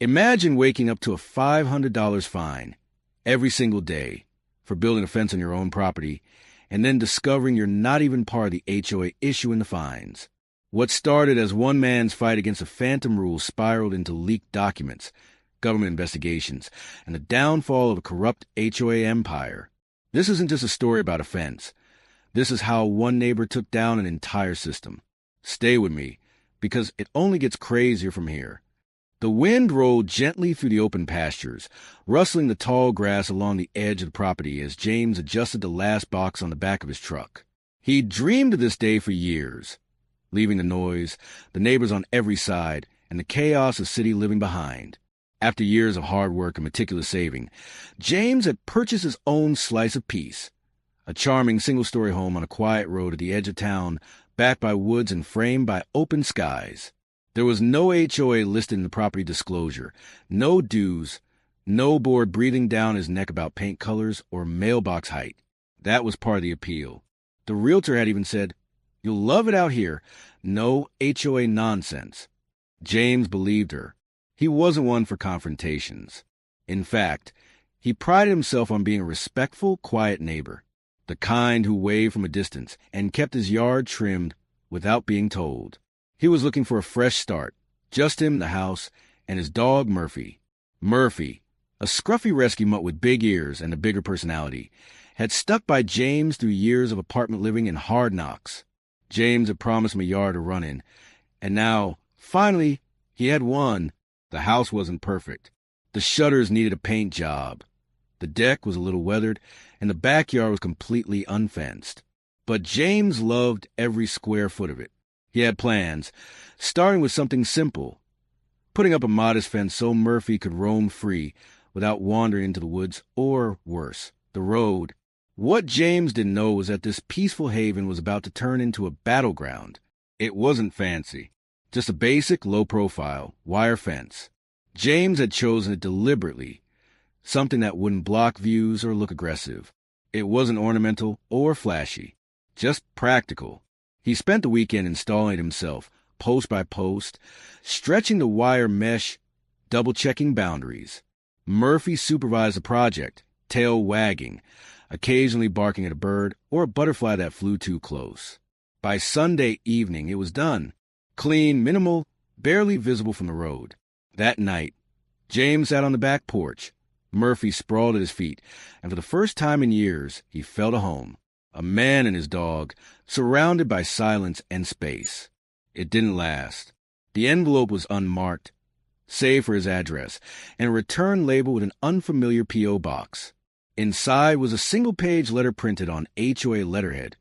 Imagine waking up to a $500 fine every single day for building a fence on your own property, and then discovering you're not even part of the HOA issuing the fines. What started as one man's fight against a phantom rule spiraled into leaked documents, government investigations, and the downfall of a corrupt HOA empire. This isn't just a story about a fence. This is how one neighbor took down an entire system. Stay with me, because it only gets crazier from here. The wind rolled gently through the open pastures, rustling the tall grass along the edge of the property as James adjusted the last box on the back of his truck. He'd dreamed of this day for years, leaving the noise, the neighbors on every side, and the chaos of city living behind. After years of hard work and meticulous saving, James had purchased his own slice of peace, a charming single-story home on a quiet road at the edge of town, backed by woods and framed by open skies. There was no HOA listed in the property disclosure, no dues, no board breathing down his neck about paint colors or mailbox height. That was part of the appeal. The realtor had even said, "You'll love it out here. No HOA nonsense." James believed her. He wasn't one for confrontations. In fact, he prided himself on being a respectful, quiet neighbor, the kind who waved from a distance and kept his yard trimmed without being told. He was looking for a fresh start, just him, the house, and his dog, Murphy. Murphy, a scruffy rescue mutt with big ears and a bigger personality, had stuck by James through years of apartment living and hard knocks. James had promised him a yard to run in, and now, finally, he had one. The house wasn't perfect. The shutters needed a paint job. The deck was a little weathered, and the backyard was completely unfenced. But James loved every square foot of it. He had plans, starting with something simple, putting up a modest fence so Murphy could roam free without wandering into the woods or, worse, the road. What James didn't know was that this peaceful haven was about to turn into a battleground. It wasn't fancy, just a basic, low-profile, wire fence. James had chosen it deliberately, something that wouldn't block views or look aggressive. It wasn't ornamental or flashy, just practical. He spent the weekend installing it himself, post by post, stretching the wire mesh, double-checking boundaries. Murphy supervised the project, tail wagging, occasionally barking at a bird or a butterfly that flew too close. By Sunday evening, it was done. Clean, minimal, barely visible from the road. That night, James sat on the back porch. Murphy sprawled at his feet, and for the first time in years, he felt at home. A man and his dog, surrounded by silence and space. It didn't last. The envelope was unmarked, save for his address, and a return label with an unfamiliar P.O. box. Inside was a single-page letter printed on HOA letterhead,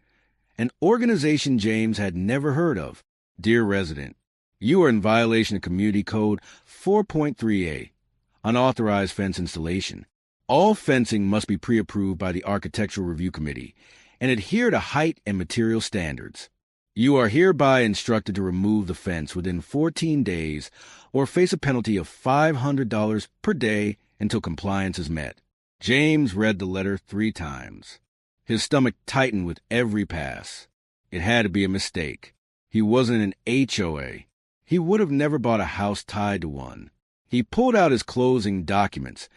an organization James had never heard of. Dear resident, you are in violation of Community Code 4.3a, unauthorized fence installation. All fencing must be pre-approved by the Architectural Review Committee and adhere to height and material standards. You are hereby instructed to remove the fence within 14 days or face a penalty of $500 per day until compliance is met. James read the letter 3 times. His stomach tightened with every pass. It had to be a mistake. He wasn't an HOA. He would have never bought a house tied to one. He pulled out his closing documents,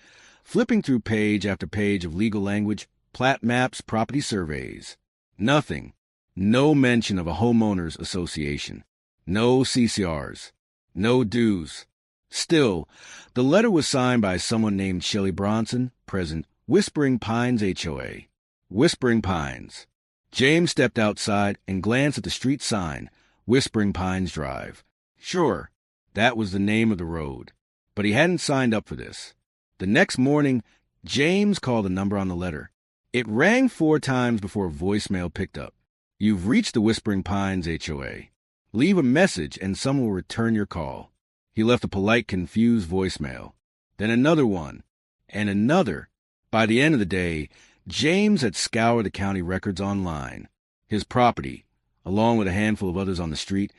flipping through page after page of legal language, plat maps, property surveys. Nothing. No mention of a Homeowners Association. No CCRs. No dues. Still, the letter was signed by someone named Shelley Bronson, present, Whispering Pines HOA. Whispering Pines. James stepped outside and glanced at the street sign, Whispering Pines Drive. Sure, that was the name of the road, but he hadn't signed up for this. The next morning, James called the number on the letter. It rang 4 times before a voicemail picked up. You've reached the Whispering Pines HOA. Leave a message and someone will return your call. He left a polite, confused voicemail. Then another one. And another. By the end of the day, James had scoured the county records online. His property, along with a handful of others on the street,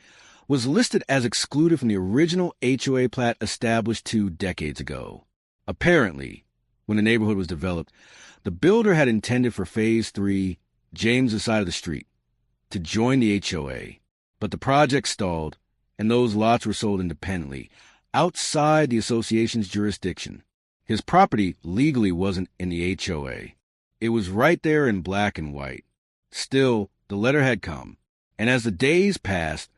was listed as excluded from the original HOA plat established 2 decades ago. Apparently, when the neighborhood was developed, the builder had intended for Phase 3, James's side of the street, to join the HOA. But the project stalled, and those lots were sold independently, outside the association's jurisdiction. His property legally wasn't in the HOA. It was right there in black and white. Still, the letter had come, and as the days passed,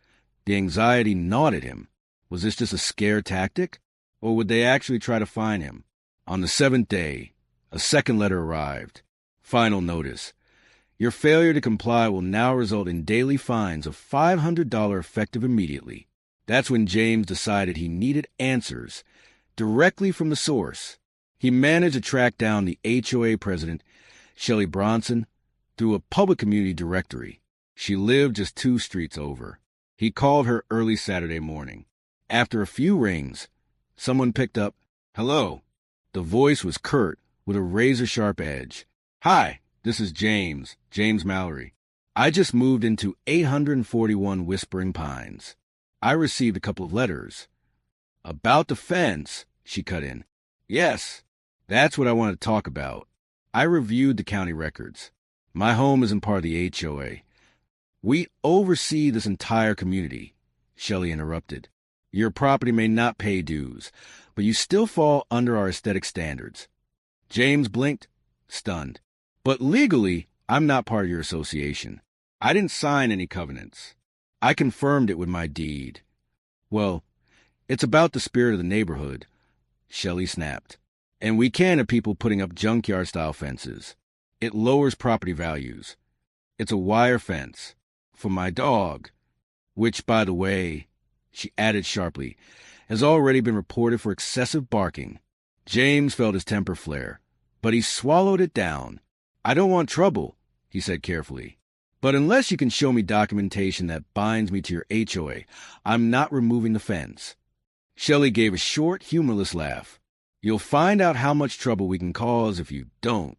the anxiety gnawed at him. Was this just a scare tactic, or would they actually try to find him? On the 7th day, a second letter arrived. Final notice. Your failure to comply will now result in daily fines of $500 effective immediately. That's when James decided he needed answers directly from the source. He managed to track down the HOA president, Shelley Bronson, through a public community directory. She lived just 2 streets over. He called her early Saturday morning. After a few rings, someone picked up. "Hello." The voice was curt, with a razor-sharp edge. "Hi, this is James Mallory. I just moved into 841 Whispering Pines. I received a couple of letters." "About the fence," she cut in. "Yes, that's what I want to talk about. I reviewed the county records. My home isn't part of the HOA. We oversee this entire community," Shelley interrupted. "Your property may not pay dues, but you still fall under our aesthetic standards." James blinked, stunned. "But legally, I'm not part of your association. I didn't sign any covenants. I confirmed it with my deed." "Well, it's about the spirit of the neighborhood," Shelley snapped. "And we can't have people putting up junkyard-style fences. It lowers property values. It's a wire fence. For my dog, which, by the way," she added sharply, "has already been reported for excessive barking." James felt his temper flare, but he swallowed it down. "I don't want trouble," he said carefully. "But unless you can show me documentation that binds me to your HOA, I'm not removing the fence." Shelley gave a short, humorless laugh. "You'll find out how much trouble we can cause if you don't."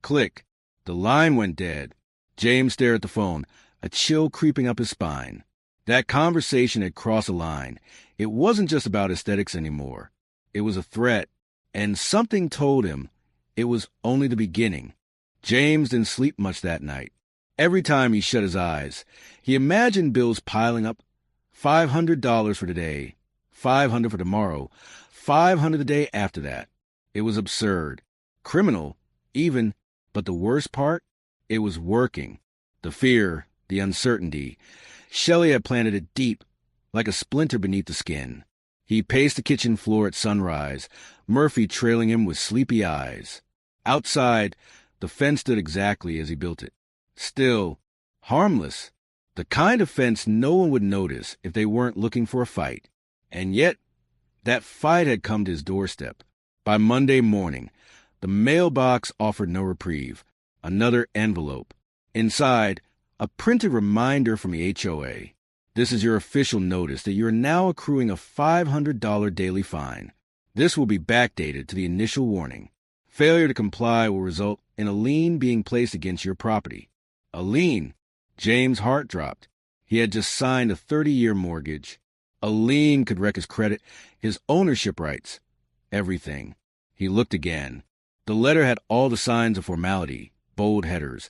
Click. The line went dead. James stared at the phone, a chill creeping up his spine. That conversation had crossed a line. It wasn't just about aesthetics anymore. It was a threat, and something told him it was only the beginning. James didn't sleep much that night. Every time he shut his eyes, he imagined bills piling up. $500 for today, $500 for tomorrow, $500 the day after that. It was absurd. Criminal, even, but the worst part? It was working. The fear, the uncertainty. Shelley had planted it deep, like a splinter beneath the skin. He paced the kitchen floor at sunrise, Murphy trailing him with sleepy eyes. Outside, the fence stood exactly as he built it. Still, harmless. The kind of fence no one would notice if they weren't looking for a fight. And yet, that fight had come to his doorstep. By Monday morning, the mailbox offered no reprieve. Another envelope. Inside, a printed reminder from the HOA. "This is your official notice that you are now accruing a $500 daily fine. This will be backdated to the initial warning. Failure to comply will result in a lien being placed against your property." A lien? James' heart dropped. He had just signed a 30-year mortgage. A lien could wreck his credit, his ownership rights, everything. He looked again. The letter had all the signs of formality, bold headers,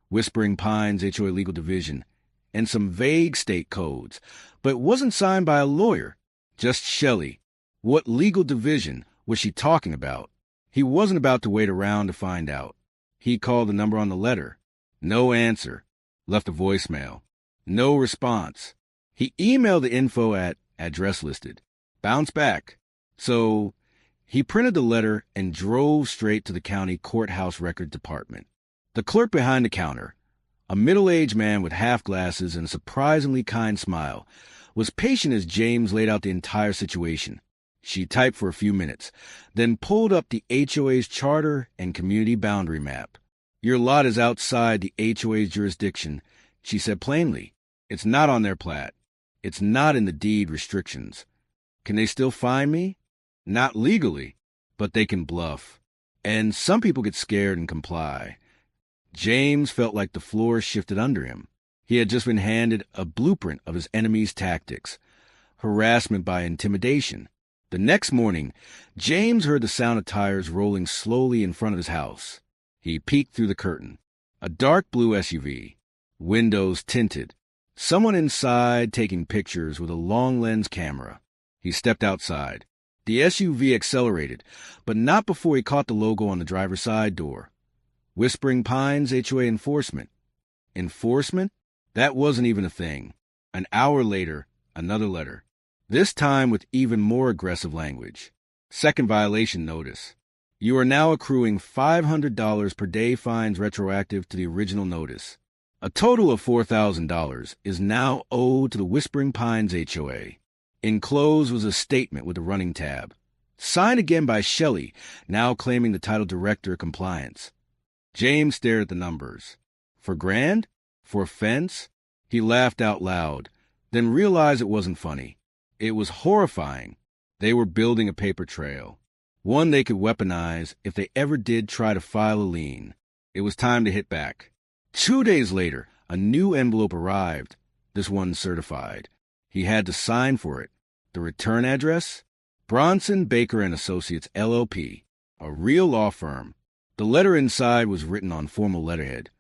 Whispering Pines HOA Legal Division, and some vague state codes, but it wasn't signed by a lawyer, just Shelley. What legal division was she talking about? He wasn't about to wait around to find out. He called the number on the letter. No answer. Left a voicemail. No response. He emailed the info at address listed. Bounce back. So he printed the letter and drove straight to the county courthouse record department. The clerk behind the counter, a middle-aged man with half glasses and a surprisingly kind smile, was patient as James laid out the entire situation. She typed for a few minutes, then pulled up the HOA's charter and community boundary map. "Your lot is outside the HOA's jurisdiction," she said plainly. "It's not on their plat. It's not in the deed restrictions. Can they still find me? Not legally, but they can bluff. And some people get scared and comply." James felt like the floor shifted under him. He had just been handed a blueprint of his enemy's tactics. Harassment by intimidation. The next morning, James heard the sound of tires rolling slowly in front of his house. He peeked through the curtain. A dark blue SUV. Windows tinted. Someone inside taking pictures with a long-lens camera. He stepped outside. The SUV accelerated, but not before he caught the logo on the driver's side door. Whispering Pines HOA Enforcement. Enforcement? That wasn't even a thing. An hour later, another letter. This time with even more aggressive language. Second violation notice. You are now accruing $500 per day fines retroactive to the original notice. A total of $4,000 is now owed to the Whispering Pines HOA. Enclosed was a statement with a running tab. Signed again by Shelley, now claiming the title Director of Compliance. James stared at the numbers. For grand? For offense? He laughed out loud, then realized it wasn't funny. It was horrifying. They were building a paper trail. One they could weaponize if they ever did try to file a lien. It was time to hit back. 2 days later, a new envelope arrived, this one certified. He had to sign for it. The return address? Bronson, Baker & Associates, LLP, a real law firm. The letter inside was written on formal letterhead,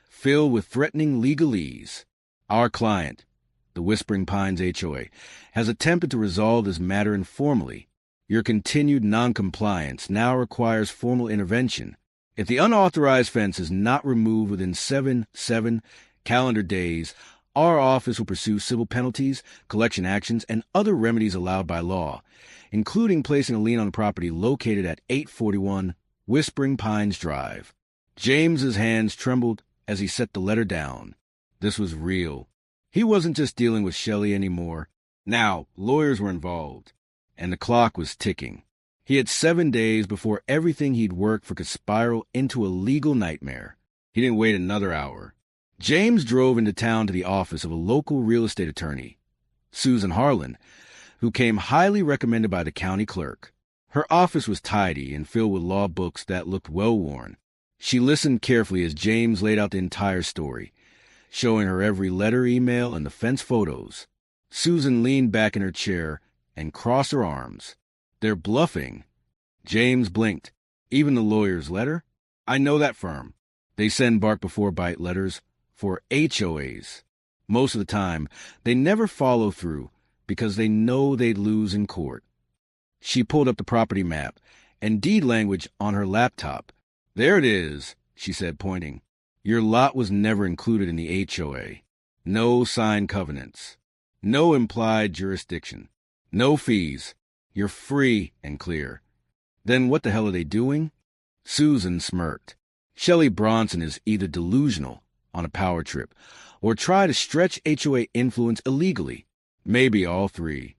filled with threatening legalese. Our client, the Whispering Pines HOA, has attempted to resolve this matter informally. Your continued noncompliance now requires formal intervention. If the unauthorized fence is not removed within 7 calendar days, our office will pursue civil penalties, collection actions, and other remedies allowed by law, including placing a lien on the property located at 841 Whispering Pines Drive. James's hands trembled as he set the letter down. This was real. He wasn't just dealing with Shelley anymore. Now, lawyers were involved, and the clock was ticking. He had 7 days before everything he'd worked for could spiral into a legal nightmare. He didn't wait another hour. James drove into town to the office of a local real estate attorney, Susan Harlan, who came highly recommended by the county clerk. Her office was tidy and filled with law books that looked well-worn. She listened carefully as James laid out the entire story, showing her every letter, email, and the fence photos. Susan leaned back in her chair and crossed her arms. They're bluffing. James blinked. Even the lawyer's letter? I know that firm. They send bark before bite letters for HOAs. Most of the time, they never follow through because they know they'd lose in court. She pulled up the property map and deed language on her laptop. There it is, she said, pointing. Your lot was never included in the HOA. No signed covenants. No implied jurisdiction. No fees. You're free and clear. Then what the hell are they doing? Susan smirked. Shelley Bronson is either delusional on a power trip or try to stretch HOA influence illegally. Maybe all three.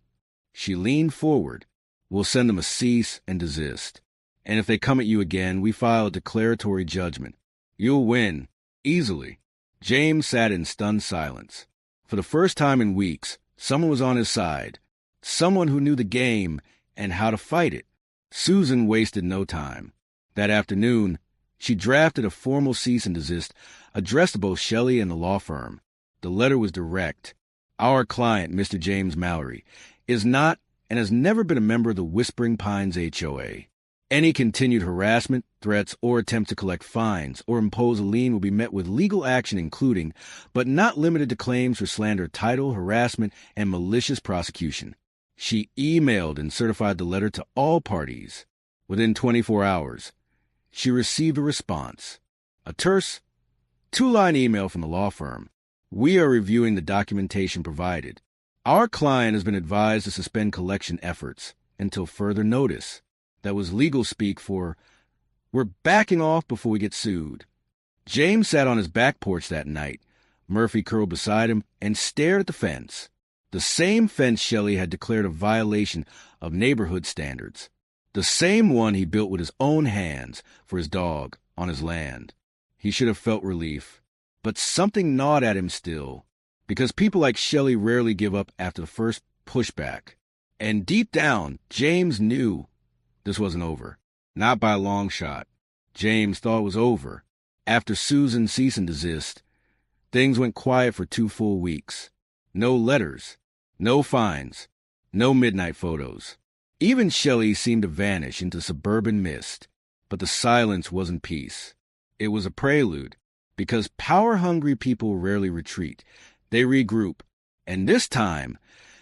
She leaned forward. We'll send them a cease and desist. And if they come at you again, we file a declaratory judgment. You'll win. Easily. James sat in stunned silence. For the first time in weeks, someone was on his side. Someone who knew the game and how to fight it. Susan wasted no time. That afternoon, she drafted a formal cease and desist addressed to both Shelley and the law firm. The letter was direct. Our client, Mr. James Mallory, is not and has never been a member of the Whispering Pines HOA. Any continued harassment, threats, or attempt to collect fines or impose a lien will be met with legal action including, but not limited to claims for slander, title, harassment, and malicious prosecution. She emailed and certified the letter to all parties. Within 24 hours, she received a response. A terse, 2-line email from the law firm. We are reviewing the documentation provided. Our client has been advised to suspend collection efforts until further notice. That was legal speak for, we're backing off before we get sued. James sat on his back porch that night. Murphy curled beside him and stared at the fence. The same fence Shelley had declared a violation of neighborhood standards. The same one he built with his own hands for his dog on his land. He should have felt relief. But something gnawed at him still, because people like Shelley rarely give up after the first pushback. And deep down, James knew this wasn't over. Not by a long shot. James thought it was over. After Susan's cease and desist, things went quiet for 2 full weeks. No letters, no fines, no midnight photos. Even Shelley seemed to vanish into suburban mist. But the silence wasn't peace. It was a prelude, because power-hungry people rarely retreat. They regroup. And this time,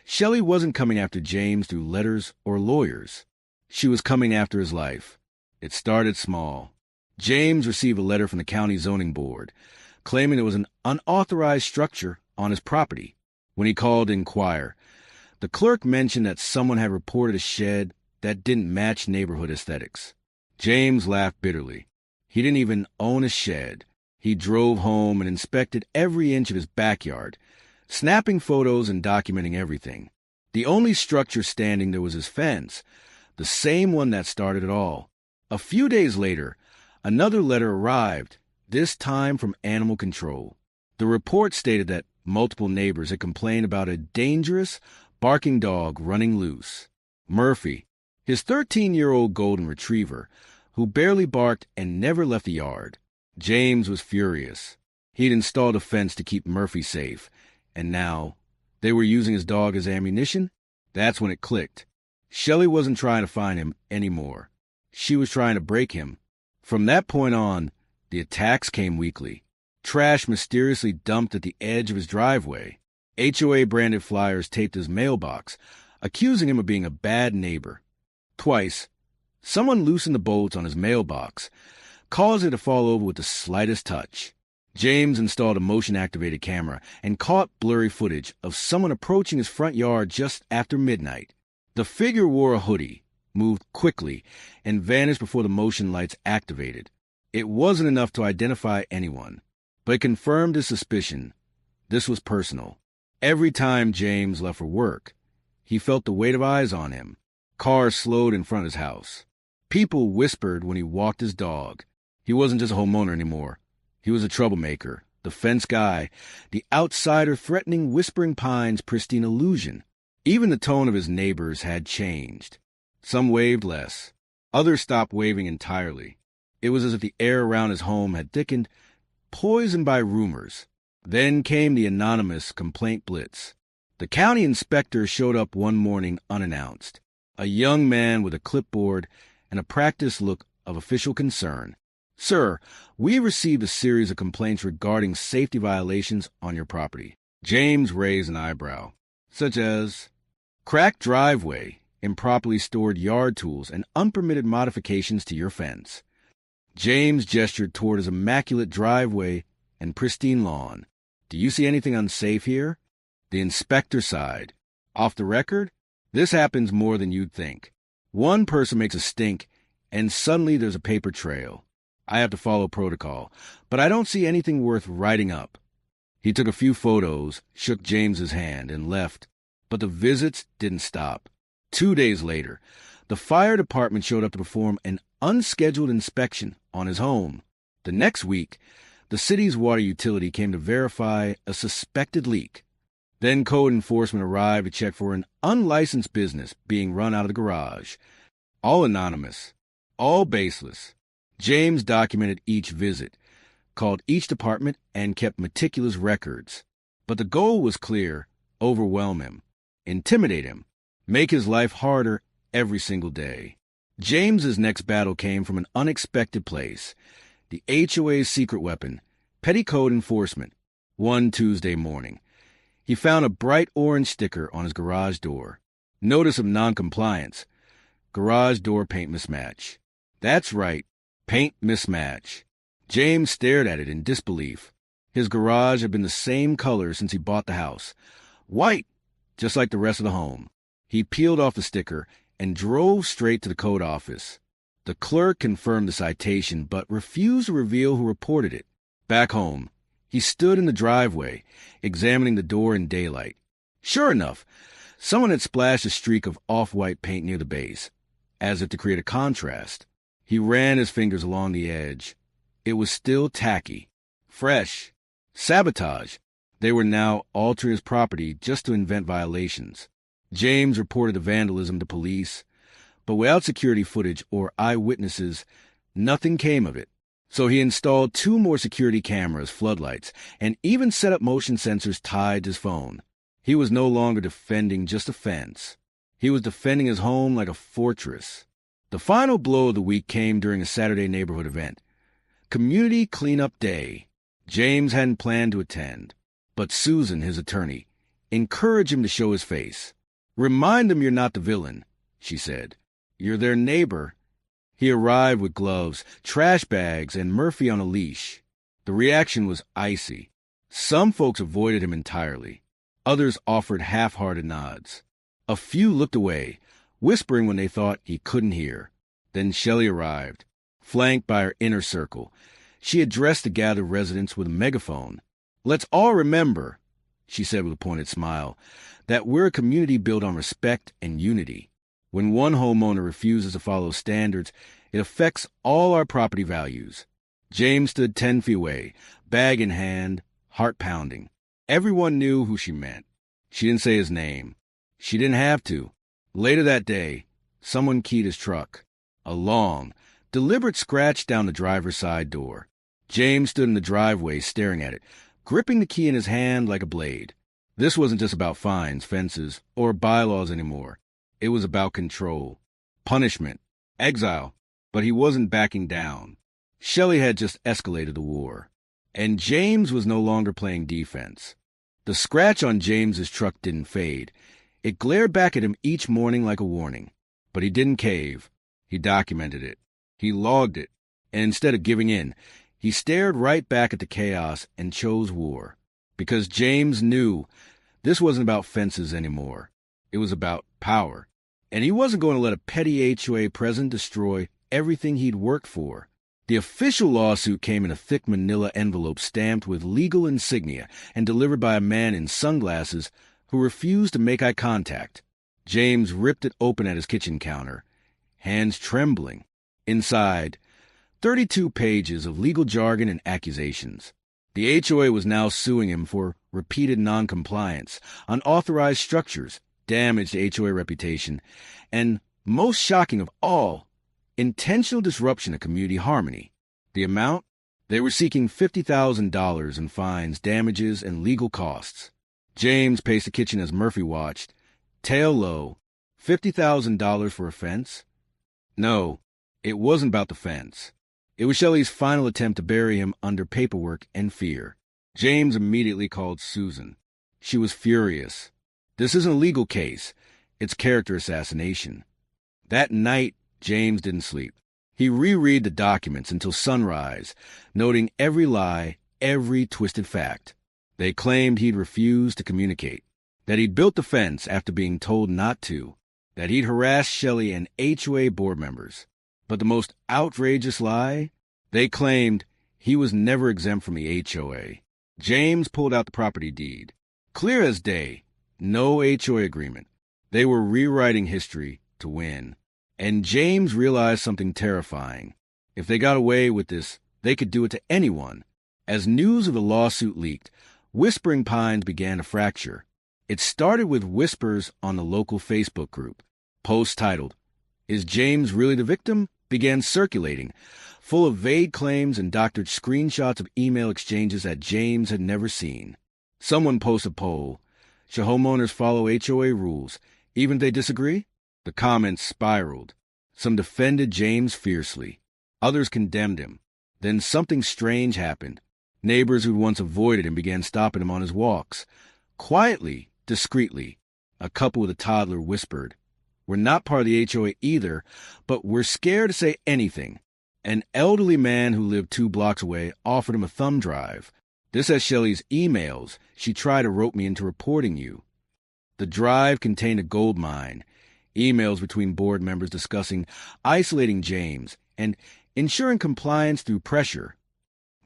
Shelley wasn't coming after James through letters or lawyers. She was coming after his life. It started small. James received a letter from the county zoning board claiming there was an unauthorized structure on his property. When he called to inquire, the clerk mentioned that someone had reported a shed that didn't match neighborhood aesthetics. James laughed bitterly. He didn't even own a shed. He drove home and inspected every inch of his backyard, snapping photos and documenting everything. The only structure standing there was his fence, the same one that started it all. A few days later, another letter arrived, this time from animal control. The report stated that multiple neighbors had complained about a dangerous, barking dog running loose. Murphy, his 13-year-old golden retriever, who barely barked and never left the yard. James was furious. He'd installed a fence to keep Murphy safe, and now they were using his dog as ammunition? That's when it clicked. Shelley wasn't trying to find him anymore. She was trying to break him. From that point on, the attacks came weekly. Trash mysteriously dumped at the edge of his driveway. HOA-branded flyers taped his mailbox, accusing him of being a bad neighbor. Twice, someone loosened the bolts on his mailbox, causing it to fall over with the slightest touch. James installed a motion-activated camera and caught blurry footage of someone approaching his front yard just after midnight. The figure wore a hoodie, moved quickly, and vanished before the motion lights activated. It wasn't enough to identify anyone, but it confirmed his suspicion. This was personal. Every time James left for work, he felt the weight of eyes on him. Cars slowed in front of his house. People whispered when he walked his dog. He wasn't just a homeowner anymore. He was a troublemaker, the fence guy, the outsider threatening Whispering Pines' pristine illusion. Even the tone of his neighbors had changed. Some waved less. Others stopped waving entirely. It was as if the air around his home had thickened, poisoned by rumors. Then came the anonymous complaint blitz. The county inspector showed up one morning unannounced. A young man with a clipboard and a practiced look of official concern. "Sir, we received a series of complaints regarding safety violations on your property." James raised an eyebrow. "Such as?" "Cracked driveway, improperly stored yard tools, and unpermitted modifications to your fence." James gestured toward his immaculate driveway and pristine lawn. "Do you see anything unsafe here?" The inspector sighed. "Off the record, this happens more than you'd think. One person makes a stink, and suddenly there's a paper trail. I have to follow protocol, but I don't see anything worth writing up." He took a few photos, shook James's hand, and left. But the visits didn't stop. 2 days later, the fire department showed up to perform an unscheduled inspection on his home. The next week, the city's water utility came to verify a suspected leak. Then code enforcement arrived to check for an unlicensed business being run out of the garage. All anonymous, all baseless. James documented each visit, called each department, and kept meticulous records. But the goal was clear: overwhelm him, intimidate him, make his life harder every single day. James's next battle came from an unexpected place: the HOA's secret weapon, petticoat enforcement. One Tuesday morning, he found a bright orange sticker on his garage door. Notice of noncompliance. Garage door paint mismatch. That's right, paint mismatch. James stared at it in disbelief. His garage had been the same color since he bought the house. White, just like the rest of the home. He peeled off the sticker and drove straight to the code office. The clerk confirmed the citation, but refused to reveal who reported it. Back home, he stood in the driveway, examining the door in daylight. Sure enough, someone had splashed a streak of off-white paint near the base, as if to create a contrast. He ran his fingers along the edge. It was still tacky, fresh. Sabotage. They were now altering his property just to invent violations. James reported the vandalism to police, but without security footage or eyewitnesses, nothing came of it. So he installed 2 more security cameras, floodlights, and even set up motion sensors tied to his phone. He was no longer defending just a fence. He was defending his home like a fortress. The final blow of the week came during a Saturday neighborhood event. Community Cleanup Day. James hadn't planned to attend, but Susan, his attorney, encouraged him to show his face. Remind them you're not the villain, she said. You're their neighbor. He arrived with gloves, trash bags, and Murphy on a leash. The reaction was icy. Some folks avoided him entirely. Others offered half-hearted nods. A few looked away, whispering when they thought he couldn't hear. Then Shelley arrived, flanked by her inner circle. She addressed the gathered residents with a megaphone. "Let's all remember," she said with a pointed smile, "that we're a community built on respect and unity. When one homeowner refuses to follow standards, it affects all our property values." James stood 10 feet away, bag in hand, heart pounding. Everyone knew who she meant. She didn't say his name. She didn't have to. Later that day, someone keyed his truck. A long, deliberate scratch down the driver's side door. James stood in the driveway staring at it, gripping the key in his hand like a blade. This wasn't just about fines, fences, or bylaws anymore. It was about control, punishment, exile. But he wasn't backing down. Shelley had just escalated the war, and James was no longer playing defense. The scratch on James's truck didn't fade. It glared back at him each morning like a warning. But he didn't cave. He documented it. He logged it. And instead of giving in, he stared right back at the chaos and chose war. Because James knew this wasn't about fences anymore. It was about power. And he wasn't going to let a petty HOA president destroy everything he'd worked for. The official lawsuit came in a thick manila envelope stamped with legal insignia and delivered by a man in sunglasses who refused to make eye contact. James ripped it open at his kitchen counter, hands trembling. Inside, 32 pages of legal jargon and accusations. The HOA was now suing him for repeated noncompliance, unauthorized structures, damaged HOA reputation, and, most shocking of all, intentional disruption of community harmony. The amount? They were seeking $50,000 in fines, damages, and legal costs. James paced the kitchen as Murphy watched. Tail low. $50,000 for a fence? No, it wasn't about the fence. It was Shelley's final attempt to bury him under paperwork and fear. James immediately called Susan. She was furious. This isn't a legal case. It's character assassination. That night, James didn't sleep. He reread the documents until sunrise, noting every lie, every twisted fact. They claimed he'd refused to communicate, that he'd built the fence after being told not to, that he'd harassed Shelley and HOA board members. But the most outrageous lie? They claimed he was never exempt from the HOA. James pulled out the property deed. Clear as day. No HOA agreement. They were rewriting history to win. And James realized something terrifying. If they got away with this, they could do it to anyone. As news of the lawsuit leaked, Whispering Pines began to fracture. It started with whispers on the local Facebook group. Posts titled, "Is James really the victim?" began circulating, full of vague claims and doctored screenshots of email exchanges that James had never seen. Someone posted a poll. Should homeowners follow HOA rules, even if they disagree? The comments spiraled. Some defended James fiercely. Others condemned him. Then something strange happened. Neighbors who'd once avoided him began stopping him on his walks. Quietly, discreetly, a couple with a toddler whispered, "We're not part of the HOA either, but we're scared to say anything." An elderly man who lived 2 blocks away offered him a thumb drive. "This has Shelley's emails. She tried to rope me into reporting you." The drive contained a gold mine. Emails between board members discussing isolating James and ensuring compliance through pressure.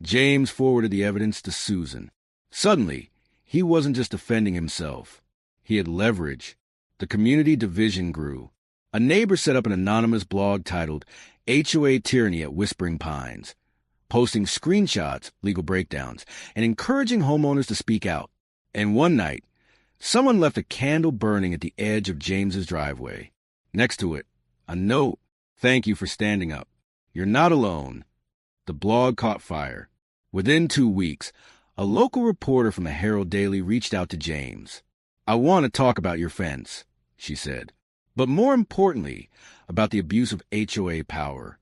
James forwarded the evidence to Susan. Suddenly, he wasn't just defending himself. He had leverage. The community division grew. A neighbor set up an anonymous blog titled HOA Tyranny at Whispering Pines, posting screenshots, legal breakdowns, and encouraging homeowners to speak out. And one night, someone left a candle burning at the edge of James's driveway. Next to it, a note. "Thank you for standing up. You're not alone." The blog caught fire. Within 2 weeks, a local reporter from the Herald Daily reached out to James. "I want to talk about your fence," she said, "but more importantly, about the abuse of HOA power."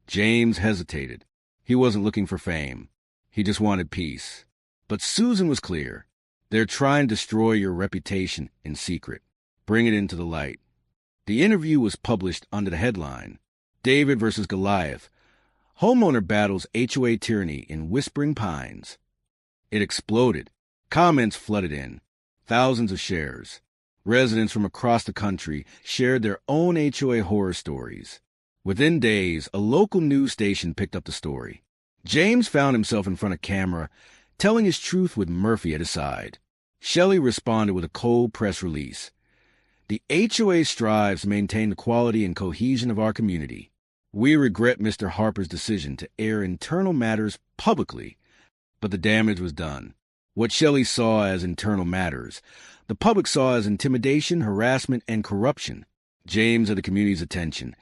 James hesitated. He wasn't looking for fame. He just wanted peace. But Susan was clear. "They're trying to destroy your reputation in secret." Bring it into the light. The interview was published under the headline, David versus Goliath. Homeowner battles HOA tyranny in Whispering Pines. It exploded. Comments flooded in. Thousands of shares. Residents from across the country shared their own HOA horror stories. Within days, a local news station picked up the story. James found himself in front of camera, telling his truth with Murphy at his side. Shelley responded with a cold press release. The HOA strives to maintain the quality and cohesion of our community. We regret Mr. Harper's decision to air internal matters publicly, but the damage was done. What Shelley saw as internal matters, the public saw as intimidation, harassment, and corruption. James had the community's attention,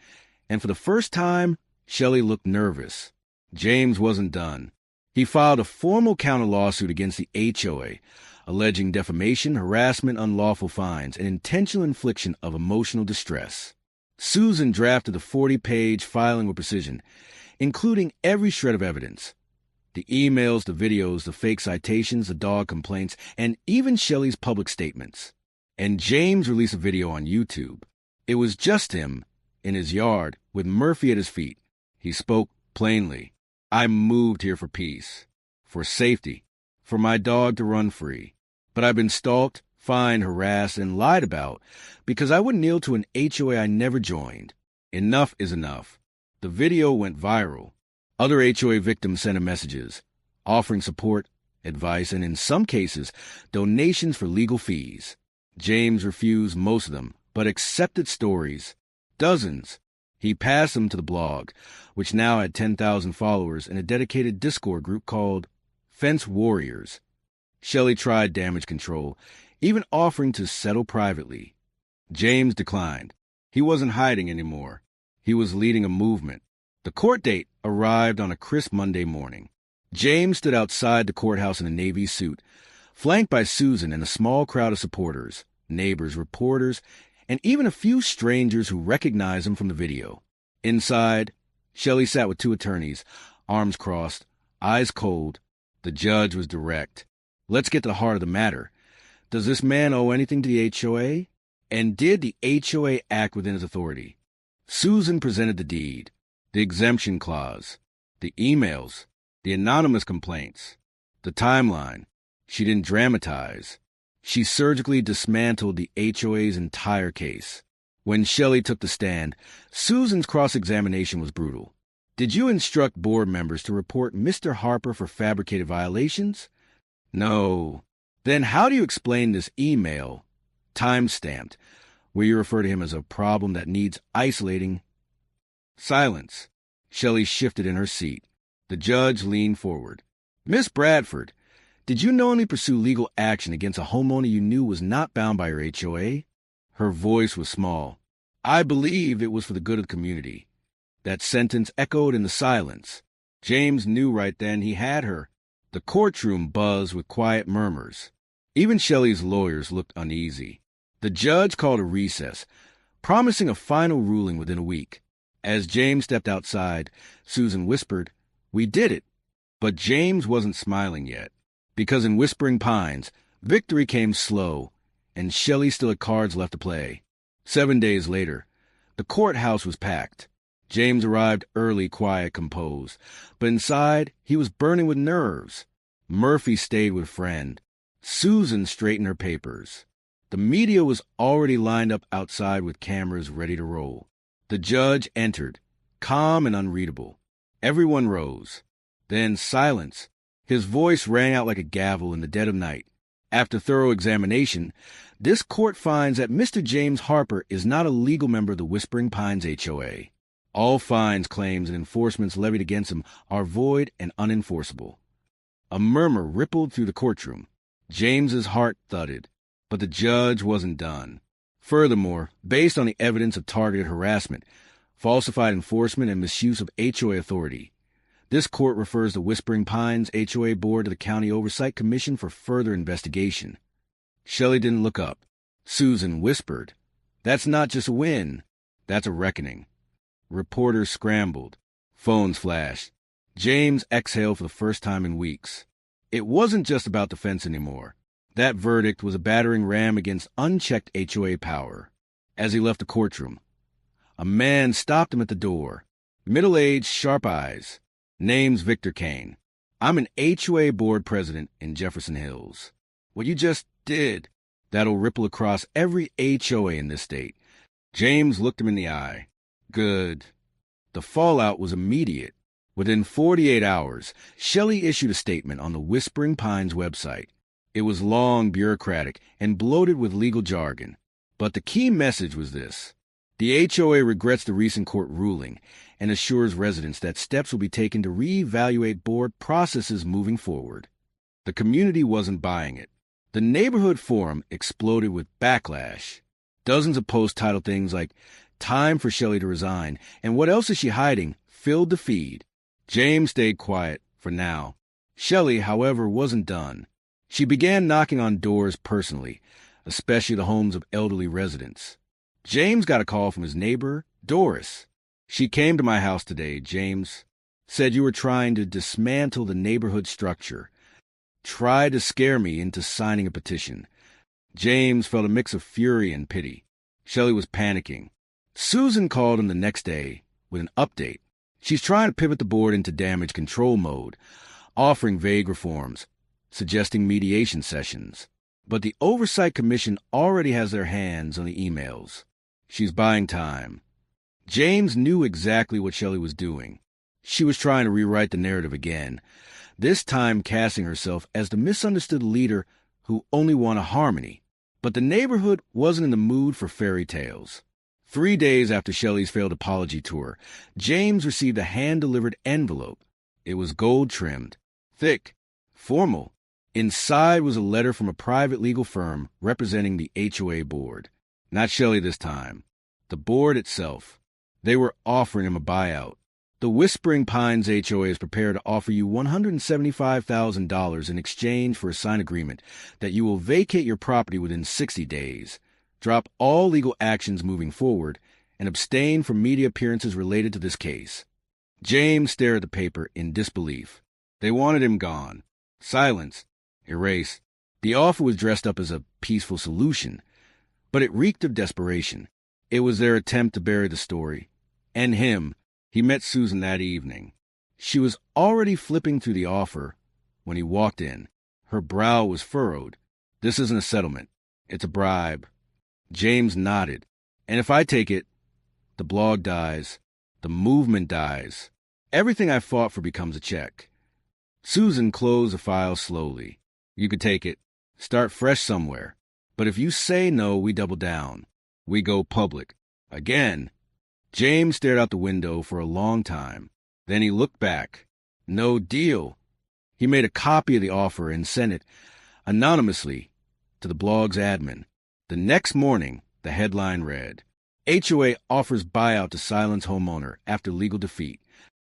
and for the first time, Shelley looked nervous. James wasn't done. He filed a formal counter lawsuit against the HOA, alleging defamation, harassment, unlawful fines, and intentional infliction of emotional distress. Susan drafted the 40-page filing with precision, including every shred of evidence. The emails, the videos, the fake citations, the dog complaints, and even Shelley's public statements. And James released a video on YouTube. It was just him, in his yard, with Murphy at his feet. He spoke plainly. I moved here for peace, for safety, for my dog to run free. But I've been stalked, fined, harassed, and lied about because I would kneel to an HOA I never joined. Enough is enough. The video went viral. Other HOA victims sent him messages, offering support, advice, and in some cases, donations for legal fees. James refused most of them, but accepted stories. Dozens. He passed them to the blog, which now had 10,000 followers and a dedicated Discord group called Fence Warriors. Shelley tried damage control, even offering to settle privately. James declined. He wasn't hiding anymore. He was leading a movement. The court date arrived on a crisp Monday morning. James stood outside the courthouse in a navy suit, flanked by Susan and a small crowd of supporters, neighbors, reporters, and even a few strangers who recognized him from the video. Inside, Shelley sat with two attorneys, arms crossed, eyes cold. The judge was direct. Let's get to the heart of the matter. Does this man owe anything to the HOA? And did the HOA act within its authority? Susan presented the deed, the exemption clause, the emails, the anonymous complaints, the timeline. She didn't dramatize. She surgically dismantled the HOA's entire case. When Shelley took the stand, Susan's cross-examination was brutal. Did you instruct board members to report Mr. Harper for fabricated violations? No. Then how do you explain this email, time-stamped, where you refer to him as a problem that needs isolating? Silence. Shelley shifted in her seat. The judge leaned forward. Miss Bradford, did you knowingly pursue legal action against a homeowner you knew was not bound by your HOA? Her voice was small. I believed it was for the good of the community. That sentence echoed in the silence. James knew right then he had her. The courtroom buzzed with quiet murmurs. Even Shelley's lawyers looked uneasy. The judge called a recess, promising a final ruling within a week. As James stepped outside, Susan whispered, "We did it." But James wasn't smiling yet, because in Whispering Pines, victory came slow, and Shelley still had cards left to play. 7 days later, the courthouse was packed. James arrived early, quiet, composed, but inside he was burning with nerves. Murphy stayed with a friend. Susan straightened her papers. The media was already lined up outside with cameras ready to roll. The judge entered, calm and unreadable. Everyone rose. Then silence. His voice rang out like a gavel in the dead of night. After thorough examination, this court finds that Mr. James Harper is not a legal member of the Whispering Pines HOA. All fines, claims, and enforcements levied against him are void and unenforceable. A murmur rippled through the courtroom. James's heart thudded, but the judge wasn't done. Furthermore, based on the evidence of targeted harassment, falsified enforcement, and misuse of HOA authority, this court refers the Whispering Pines HOA board to the County Oversight Commission for further investigation. Shelley didn't look up. Susan whispered, "That's not just a win. That's a reckoning." Reporters scrambled. Phones flashed. James exhaled for the first time in weeks. It wasn't just about the fence anymore. That verdict was a battering ram against unchecked HOA power. As he left the courtroom, a man stopped him at the door. Middle-aged, sharp eyes. Name's Victor Kane. I'm an HOA board president in Jefferson Hills. What you just did, that'll ripple across every HOA in this state. James looked him in the eye. Good. The fallout was immediate. Within 48 hours, Shelley issued a statement on the Whispering Pines website. It was long, bureaucratic, and bloated with legal jargon. But the key message was this. The HOA regrets the recent court ruling and assures residents that steps will be taken to reevaluate board processes moving forward. The community wasn't buying it. The neighborhood forum exploded with backlash. Dozens of posts titled things like, "Time for Shelley to resign," and "What else is she hiding?" filled the feed. James stayed quiet, for now. Shelley, however, wasn't done. She began knocking on doors personally, especially the homes of elderly residents. James got a call from his neighbor, Doris. "She came to my house today, James. Said you were trying to dismantle the neighborhood structure. Tried to scare me into signing a petition." James felt a mix of fury and pity. Shelley was panicking. Susan called him the next day with an update. She's trying to pivot the board into damage control mode, offering vague reforms, suggesting mediation sessions. But the Oversight Commission already has their hands on the emails. She's buying time. James knew exactly what Shelley was doing. She was trying to rewrite the narrative again, this time casting herself as the misunderstood leader who only wanted harmony. But the neighborhood wasn't in the mood for fairy tales. 3 days after Shelley's failed apology tour, James received a hand-delivered envelope. It was gold-trimmed, thick, formal. Inside was a letter from a private legal firm representing the HOA board. Not Shelley this time. The board itself. They were offering him a buyout. The Whispering Pines HOA is prepared to offer you $175,000 in exchange for a signed agreement that you will vacate your property within 60 days, drop all legal actions moving forward, and abstain from media appearances related to this case. James stared at the paper in disbelief. They wanted him gone. Silence. Erase. The offer was dressed up as a peaceful solution, but it reeked of desperation. It was their attempt to bury the story. And him. He met Susan that evening. She was already flipping through the offer when he walked in. Her brow was furrowed. "This isn't a settlement. It's a bribe." James nodded. "And if I take it, the blog dies. The movement dies. Everything I fought for becomes a check." Susan closed the file slowly. "You could take it. Start fresh somewhere. But if you say no, we double down. We go public. Again." James stared out the window for a long time. Then he looked back. No deal. He made a copy of the offer and sent it, anonymously, to the blog's admin. The next morning, the headline read, "HOA offers buyout to silence homeowner after legal defeat."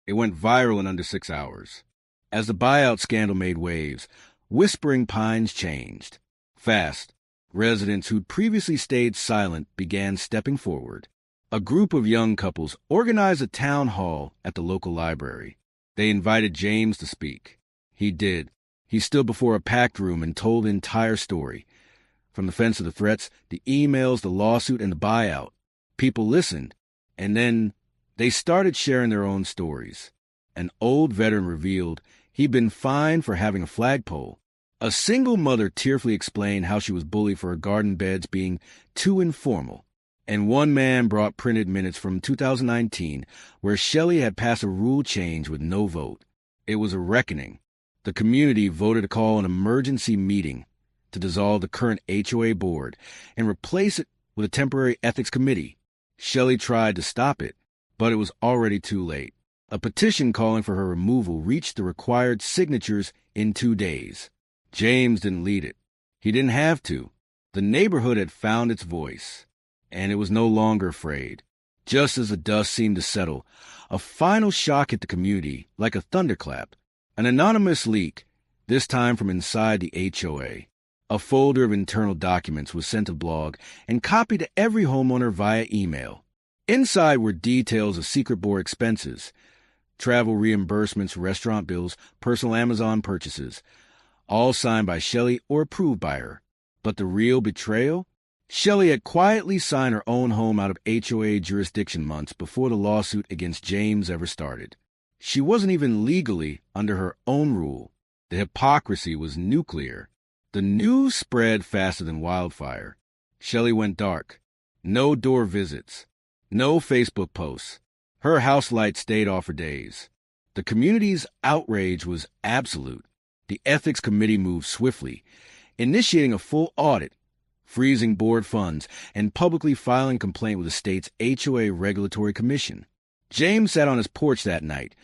It went viral in under 6 hours. As the buyout scandal made waves, Whispering Pines changed. Fast, residents who'd previously stayed silent began stepping forward. A group of young couples organized a town hall at the local library. They invited James to speak. He did. He stood before a packed room and told the entire story. From the fence to the threats, the emails, the lawsuit, and the buyout. People listened, and then they started sharing their own stories. An old veteran revealed he'd been fined for having a flagpole. A single mother tearfully explained how she was bullied for her garden beds being too informal. And one man brought printed minutes from 2019 where Shelley had passed a rule change with no vote. It was a reckoning. The community voted to call an emergency meeting to dissolve the current HOA board and replace it with a temporary ethics committee. Shelley tried to stop it, but it was already too late. A petition calling for her removal reached the required signatures in 2 days. James didn't lead it. He didn't have to. The neighborhood had found its voice, and it was no longer afraid. Just as the dust seemed to settle, a final shock hit the community like a thunderclap. An anonymous leak, this time from inside the HOA. A folder of internal documents was sent to the blog and copied to every homeowner via email. Inside were details of secret board expenses, travel reimbursements, restaurant bills, personal Amazon purchases, all signed by Shelley or approved by her. But the real betrayal? Shelley had quietly signed her own home out of HOA jurisdiction months before the lawsuit against James ever started. She wasn't even legally under her own rule. The hypocrisy was nuclear. The news spread faster than wildfire. Shelley went dark. No door visits. No Facebook posts. Her house light stayed off for days. The community's outrage was absolute. The ethics committee moved swiftly, initiating a full audit, freezing board funds, and publicly filing complaint with the state's HOA Regulatory Commission. James sat on his porch that night,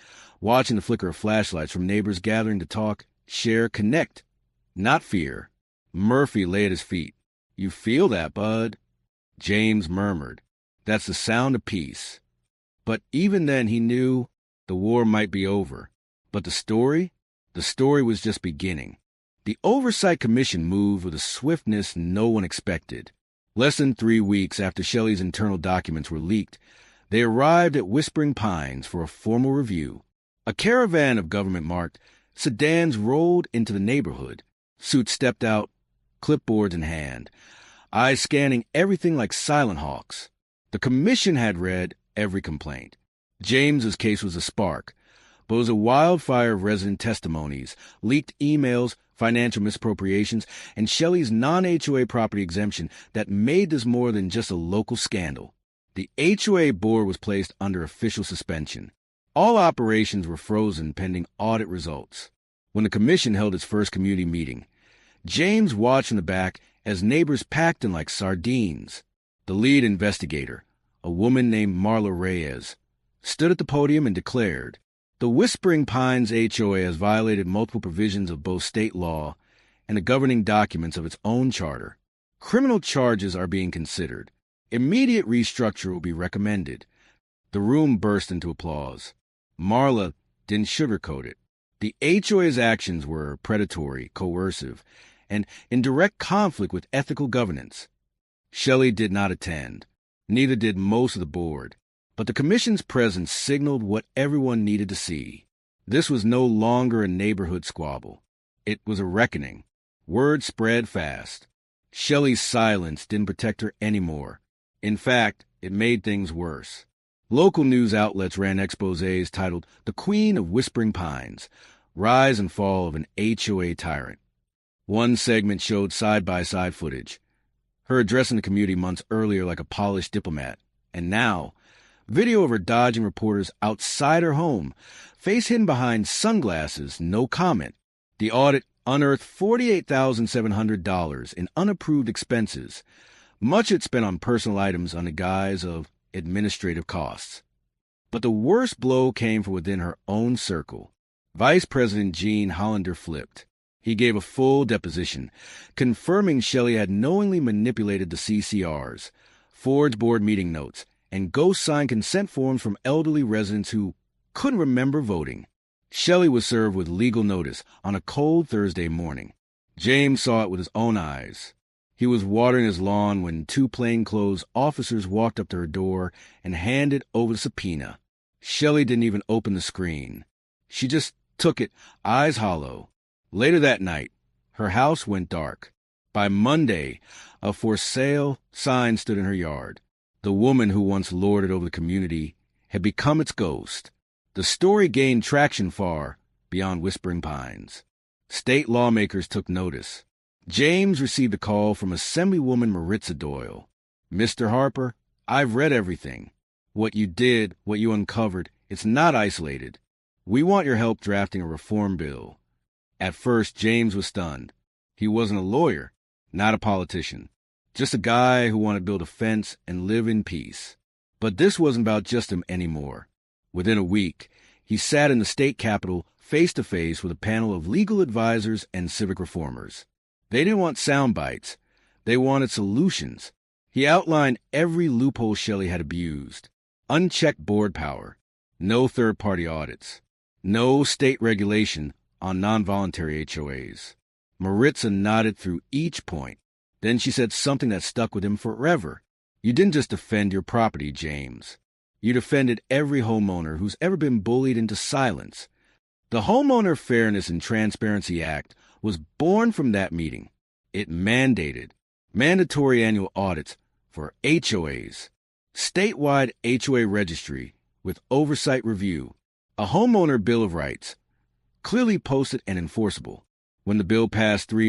watching the flicker of flashlights from neighbors gathering to talk, share, connect. Not fear. Murphy lay at his feet. "You feel that, bud?" James murmured. "That's the sound of peace." But even then he knew the war might be over. But the story was just beginning. The Oversight Commission moved with a swiftness no one expected. Less than 3 weeks after Shelley's internal documents were leaked, they arrived at Whispering Pines for a formal review. A caravan of government-marked sedans rolled into the neighborhood. Suits stepped out, clipboards in hand, eyes scanning everything like silent hawks. The commission had read every complaint. James's case was a spark, but it was a wildfire of resident testimonies, leaked emails, financial misappropriations, and Shelley's non-HOA property exemption that made this more than just a local scandal. The HOA board was placed under official suspension. All operations were frozen pending audit results. When the commission held its first community meeting, James watched from the back as neighbors packed in like sardines. The lead investigator, a woman named Marla Reyes, stood at the podium and declared, "The Whispering Pines HOA has violated multiple provisions of both state law and the governing documents of its own charter. Criminal charges are being considered. Immediate restructure will be recommended." The room burst into applause. Marla didn't sugarcoat it. The HOA's actions were predatory, coercive, and in direct conflict with ethical governance. Shelley did not attend. Neither did most of the board. But the commission's presence signaled what everyone needed to see. This was no longer a neighborhood squabble. It was a reckoning. Word spread fast. Shelley's silence didn't protect her anymore. In fact, it made things worse. Local news outlets ran exposés titled "The Queen of Whispering Pines: Rise and Fall of an HOA Tyrant." One segment showed side-by-side footage, her addressing the community months earlier like a polished diplomat, and now, video of her dodging reporters outside her home, face hidden behind sunglasses, no comment. The audit unearthed $48,700 in unapproved expenses, much it spent on personal items under guise of administrative costs. But the worst blow came from within her own circle. Vice President Gene Hollander flipped. He gave a full deposition, confirming Shelley had knowingly manipulated the CCRs, forged board meeting notes, and ghost-signed consent forms from elderly residents who couldn't remember voting. Shelley was served with legal notice on a cold Thursday morning. James saw it with his own eyes. He was watering his lawn when 2 plainclothes officers walked up to her door and handed over the subpoena. Shelley didn't even open the screen. She just took it, eyes hollow. Later that night, her house went dark. By Monday, a "for sale" sign stood in her yard. The woman who once lorded over the community had become its ghost. The story gained traction far beyond Whispering Pines. State lawmakers took notice. James received a call from Assemblywoman Maritza Doyle. "Mr. Harper, I've read everything. What you did, what you uncovered, it's not isolated. We want your help drafting a reform bill." At first, James was stunned. He wasn't a lawyer, not a politician, just a guy who wanted to build a fence and live in peace. But this wasn't about just him anymore. Within a week, he sat in the state capitol face-to-face with a panel of legal advisors and civic reformers. They didn't want sound bites. They wanted solutions. He outlined every loophole Shelley had abused. Unchecked board power. No third-party audits. No state regulation on non-voluntary HOAs. Maritza nodded through each point. Then she said something that stuck with him forever. "You didn't just defend your property, James. You defended every homeowner who's ever been bullied into silence. The Homeowner Fairness and Transparency Act was born from that meeting. It mandated mandatory annual audits for HOAs, statewide HOA registry with oversight review, a homeowner bill of rights, clearly posted and enforceable. When the bill passed 3